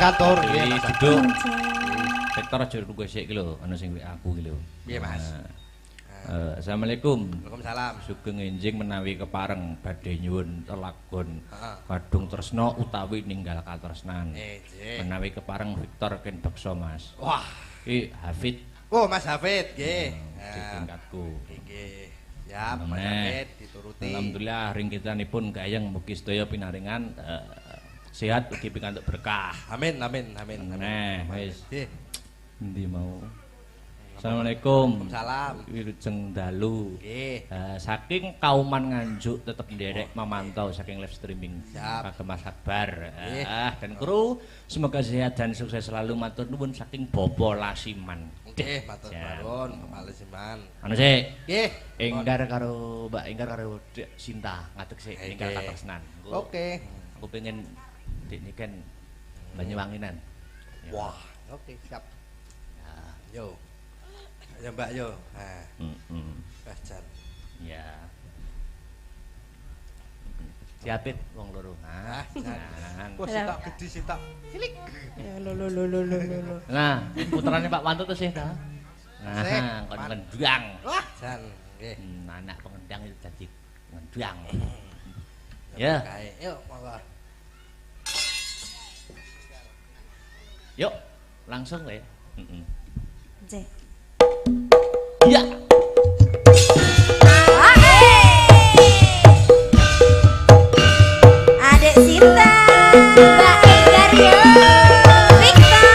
katur. Nggih, duduk. Sektor aja nunggu sik iki lho, ana sing aku iki lho. Piye, Mas? Assalamualaikum. Waalaikumsalam. Sugeng enjing menawi kepareng badhe nyuwun lelagon Heeh. kadung tresna utawi ninggal katresnan. Nggih. Menawi kepareng Victor ken beksa Mas. Wah, Iki Hafid oh Mas Hafid nggih. tingkatku. Nggih. Siap, Mas Nah, Hafid dituruti. Alhamdulillah ring kitanipun gayeng mugi sedaya pinaringan sehat ugi pikantuk berkah. Amin, amin, amin. Nah, wis. Nggih. Endi mau? Assalamualaikum. Waalaikumsalam. Wilujeng dalu. Nggih. Saking kauman Nganjuk tetep nderek memantau saking live streaming Siap. Kagem Mas Akbar. Nggih. Dan kru semoga sehat dan sukses selalu matur nuwun saking Bopo Lasiman. Nggih, matur Siap. nuwun, Palesiman. Anu sik. Nggih. Enggar karo Mbak Enggar karo Dek Sinta ngadeg sik Nggih. ninggal katresnan. Oke. Aku pengen Dik niken Banyuwanginan. Ya. Wah, oke, siap. Yo. Ya Mbak yo. Nah, Jan. Ya. Siapit wong loro. Ah, Nah, Wah, sitak gede sitak. Cilik. Ya lo. nah, putrane Pak Wanto tuh sih ta. Sih, Nah, kon ngendang. Wah, Jan. Nggih. Anak pengendang itu jadi ngendang. Ya. Kae, yuk monggo. Yuk, langsung le. J. Ya. Adek Sinta, Mbak Enggar yo, Victor.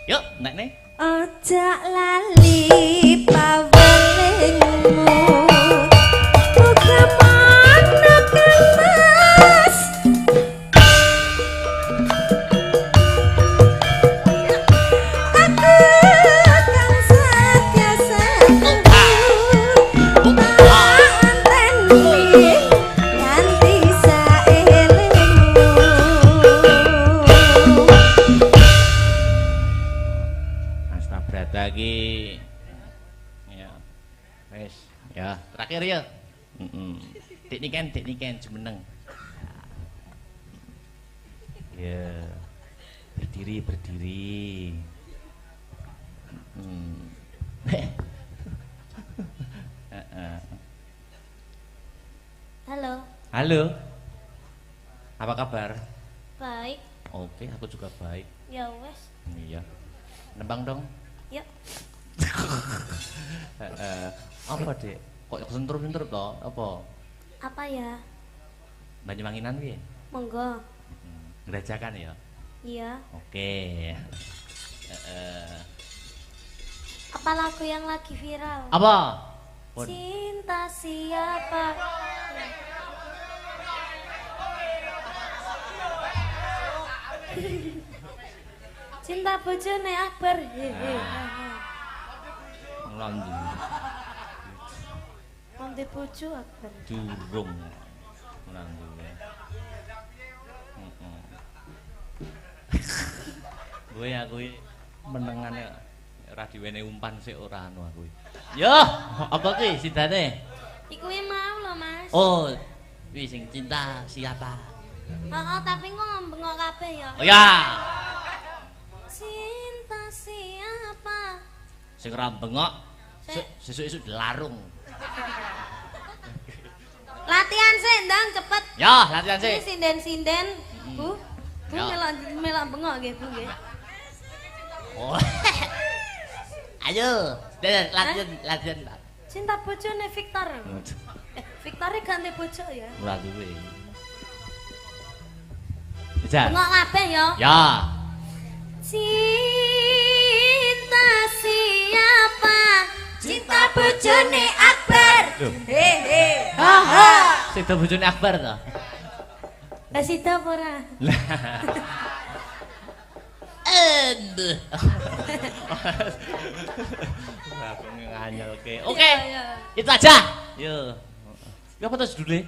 Yuk, nek nih. Ojo lali pawelingmu, uga mana kemas. Aku kan setiasa anteni nganti saelingmu. Mas Tabrata iki ya. Wis, ya, terakhir ya. Dik niken jumeneng. Ya. Berdiri. Halo, Halo. Apa kabar? baik. Oke, aku juga baik. Ya wes, Iya. Nembang dong. yuk. Apa, Dek? Kok sentur-sentur toh? Apa? Apa ya? Banyuwanginan piye? Monggo. Ngerajakan ya? Iya. Oke. Apa lagu yang lagi viral? Apa? Pun. Cinta siapa Cinta bojone Akbar. Ngelondi. Nanti bojo Akbar. Durung. Ngelondi. Gue aku menengane ora diwene umpan sik ora anu aku. Yo, apa kuwi sidane? Iku mau lho, Mas. Oh, kuwi sing cinta siapa? Heeh, tapi ngomong kabeh ya. Oh ya. Cinta siapa? Sing ora bengok sesuk-esuk dilarung. Latihan sih, ndang cepet. Ya, latihan Ini sih. sinden-sinden, Bu. Bu Ya. melok bengok nggih, Bu nggih. Oh. Ayo, latihan. Cinta bojone Victor. Victor ganti bojo ya. Ora duwe. Bisa. Bengok kabeh ya. Ya. Cinta siapa? Cinta bojone Akbar. Loh. Hehe. Ha ha. Sida bojone Akbar to? Lah sida apa ora? Aku nganyelke. Oke. Iya, iya. Itu aja. Yo. Ya apa terus dulu?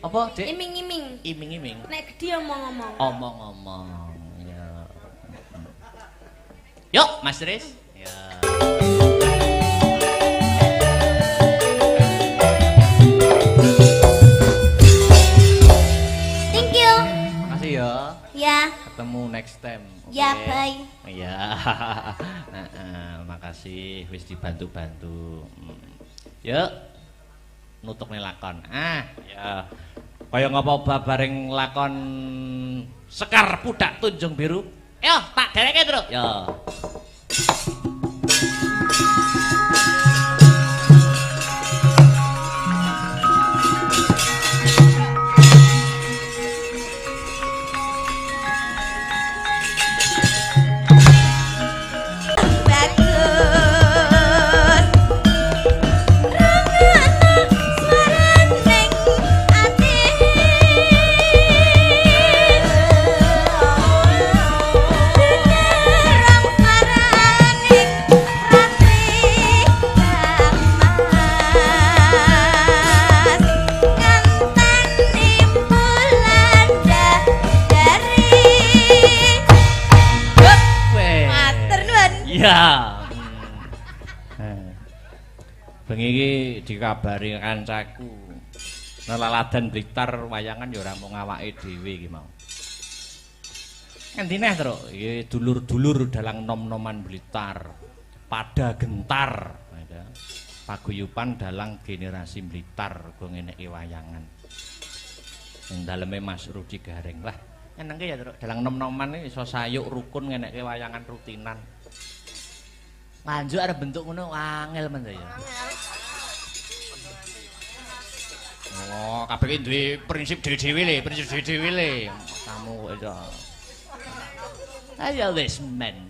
Apa, Dik? Iming-iming. Iming-iming. Nek gede omong-omong. Omong-omong. Ya. Yuk, Mas Riz. Ya. Thank you. Makasih ya. Ya. Ketemu next time. Ya, Oke? bye. Iya. Makasih wis dibantu-bantu. Yuk. Nutuk nih lakon. Ya. Kaya ngapa bareng lakon Sekar Pudak Tunjung Biru. Yo, tak dereke, Truk. Yo. Ya. Bengi iki dikabari kancaku. Nelaladan Blitar wayangan ya ora mung awake dhewe iki mau. Ngendi neh, Truk? Iki dulur-dulur dalang nom-noman Blitar. Pada gentar. Paguyuban dalang generasi Blitar go ngeneki wayangan. Ing daleme Mas Rudi Garing. Lah, nyenengke ya, Truk. Dalang nom-noman iki iso sayuk rukun ngeneki wayangan rutinan. Nganjuk arep bentuk ngono angel men ya. Oh, kabeh iki duwe prinsip dhewe-dhewe le, Kamu kok iso. Ayo wis men.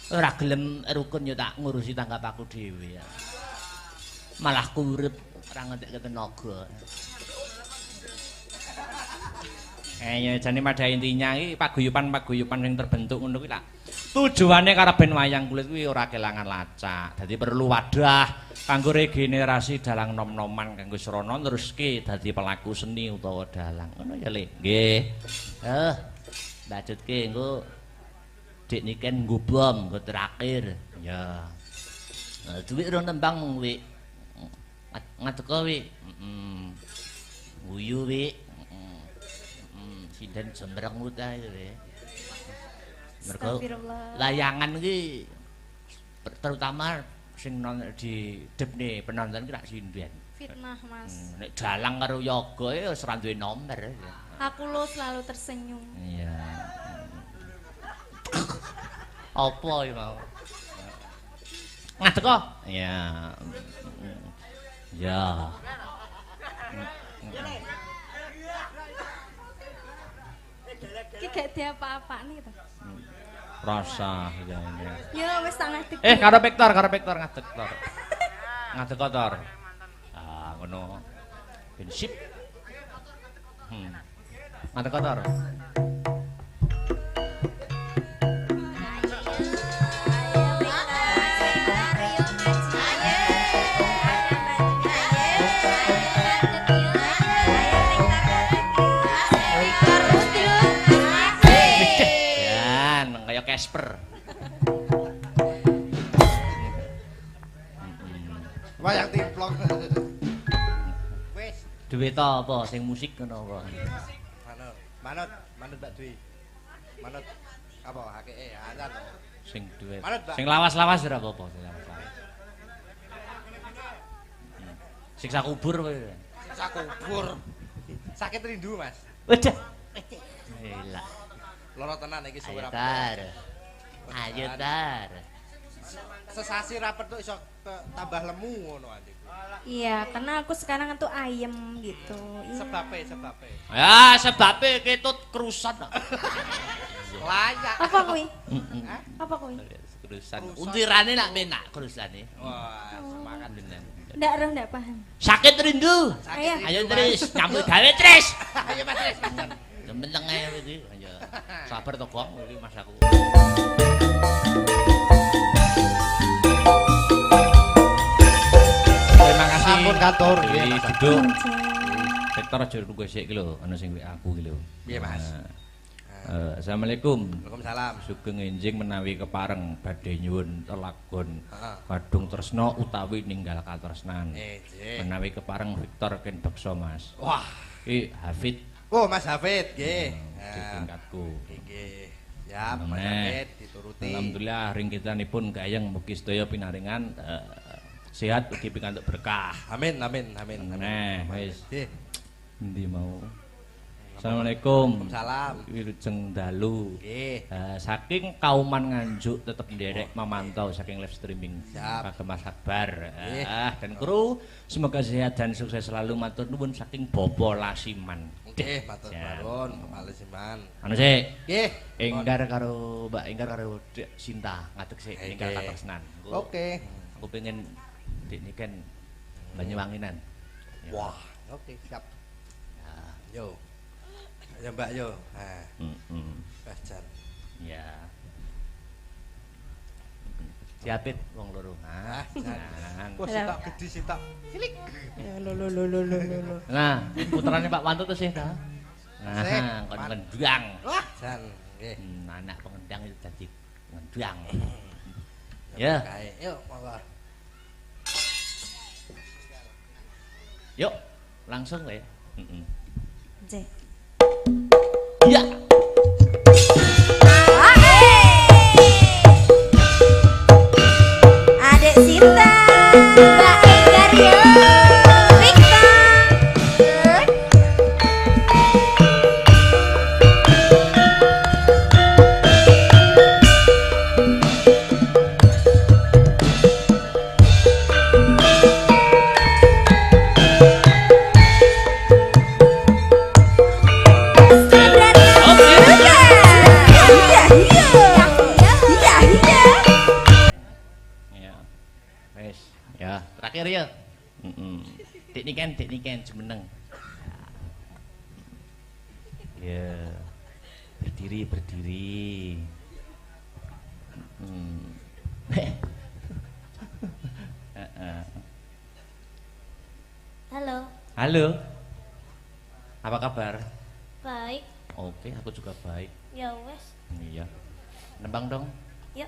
Ora gelem rukun ya tak ngurusi tanggap aku dhewe ya. Malah kurep ora ngentek tenaga. Ya jane pada intinya iki paguyuban sing terbentuk ngono kuwi lah. Tujuane karep ben wayang kulit kuwi ora kelangan lacak. Dadi perlu wadah kanggo regenerasi dalang nom-noman kanggo srana neruske dadi pelaku seni utawa dalang. Ngono ya, Le. Nggih. Bacutke engko Dik Niken nggo bom nggo terakhir. Ya. Duit rong tembang mung wi. Ngateko wi. Guyu wi. Sinden jembreng utahe wi. Mergo layangan iki terutama sing di depne penonton ki rak sinden. Fitnah, Mas. Nek dalang karo yoga ya wis ora duwe nomor. Aku lo selalu tersenyum. Iya. Apa iki mau? Ngadeg kok? Iya. Ya. Ki gak diapa-apa nih to. Rasa ya ini. Ya wis tak ngadeg. Karo Victor ngadeg Tor. Ngadeg kok Tor. Ah, ngono. Prinsip. Ngadeg kok Tor. Wayang timplong. Wis. Duwe ta apa sing musik ngono apa? Manut Mbak Dwi. Manut apa hakike azan. Sing duwe. Manut, Mbak. Sing lawas-lawas ora apa-apa, sing lawas-lawas. Siksa kubur kowe. Siksa kubur. Sakit rindu, Mas. Waduh. Elah. Loro tenan iki suwe Ayo rapet. tar. Ayo tar. Sesasi rapet tuh iso tambah lemu ngono anjing. Iya, karena aku sekarang tuh ayem gitu. Iya. Sebabe. Ya sebabe ketut kerusan. Layak. Apa kuwi? Heeh. Apa kuwi? Kerusan. Untirane nak menak kerusane. Wah, semangat Bener. Ndak paham. Sakit rindu. Ayo. Ayo Tris, nyambut gawe Tris. Ayo Mas Tris, Mas. Meneng ae iki. Ayo. Sabar to, Gong, iki Mas aku. Terima kasih. Sampun katur, nggih, Nggih, Mas. duduk. Sektor aja nunggu sik iki lho, ana sing WA aku iki lho. Piye, Mas? Assalamualaikum. Waalaikumsalam. Sugeng enjing menawi kepareng badhe nyuwun lelagon Heeh. kadung tresna utawi ninggal katresnan. Nggih. Menawi kepareng Victor ken beksa Mas. Wah. Hafid Oh, Mas Hafid, nggih. tingkatku. Nggih. Ya, Mas Meneh. Hafid dituruti. Alhamdulillah ring kitanipun gayeng mugi sedaya pinaringan sehat ugi pikantuk berkah. Amin. Meneh wis Nggih. endi mau. Assalamualaikum. Waalaikumsalam. Wilujeng dalu. Nggih. Saking kauman Nganjuk tetep nderek memantau saking live streaming Siap. kagem Mas Akbar Nggih. dan kru semoga sehat dan sukses selalu matur nuwun saking Bopo Lasiman. Nggih, matur Siap. nuwun, Palesiman. Anu sik Nggih. Enggar karo Mbak Enggar karo Dek Sinta ngadeg sik Nggih. ninggal katresnan. Oke. Aku pengen Dik niken Banyuwanginan. Ya. Wah, oke, siap. Yo. Ya Mbak yo. Nah, Bajan. Ya. Siapit wong loro. Ah, Jangan. Kok sitok gede sitok. Cilik. Nah, putrane Pak Wantut sih ta. Sih, Nah, kon ngendang. Wah, jan. Nggih. Anak pengendang itu dadi ngendang. Ya, Kae, yuk monggo. yuk langsung ya. Heeh. J. Iya. Adek Sinta, Mbak Enggar yo, Victor. Ya. Wes, ya, terakhir ya. Heeh. Dik niken jumeneng. Ya. Berdiri. Heeh. Halo, Halo. Apa kabar? baik. Oke, aku juga baik. Ya wes, Iya. Nembang dong. yuk.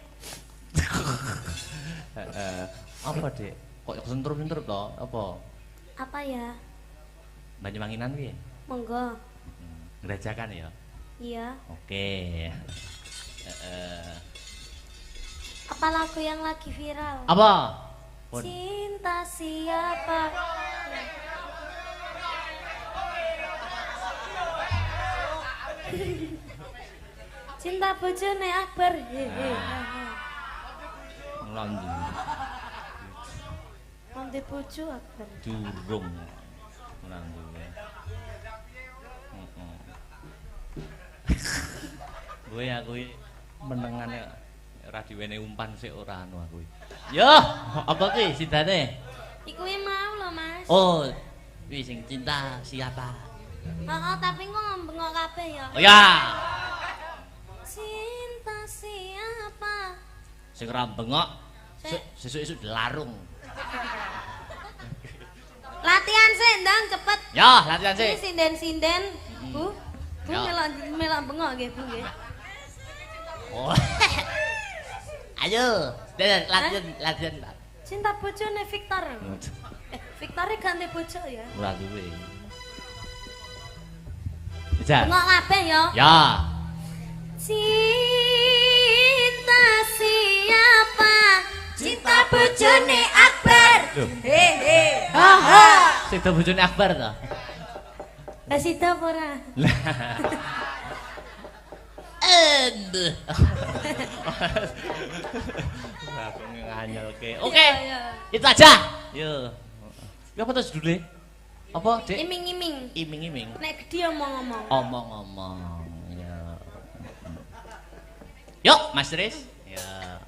Apa, Dek? Kok sentur-sentur toh? Apa? Apa ya? Banyuwanginan piye? Monggo. Ngerajakan ya? Iya. Oke. Apa lagu yang lagi viral? Apa? Pun. Cinta siapa? Cinta bojone Akbar. Ngelandu. Nanti bojo Akbar. Durung. Ngelandu. Gue aku menengane ora diwene umpan sik ora anu aku. Yo, apa ki sidane? Iku mau loh Mas. Oh, kuwi sing cinta siapa? Oh, tapi kok ngembengok kabeh ya. Oh ya, Cinta siapa? sing ora bengok sesuk-esuk dilarung. Latihan sih, ndang cepet. Ya, latihan Ini sih. sinden-sinden. Bu, Bu Ya. melok bengok nggih, Bu nggih. Oh. Ayo, latihan. Cinta bojone Victor. Victore ganti bojo ya. Ora duwe. Bisa. Ngok kabeh ya. Ya. Cinta siapa? Cinta bojone Akbar. Loh. He. Ha ha. Sing bojone Akbar to. Lah sida apa ora? Aku nganyelke. Oke. Iya, iya. Itu aja. Yo. Ya apa terus dulu? Apa, Dik? Iming-iming. Iming-iming. Nek gedhi omong-omong. Omong-omong. Ya. Yuk, Mas Tris. Ya.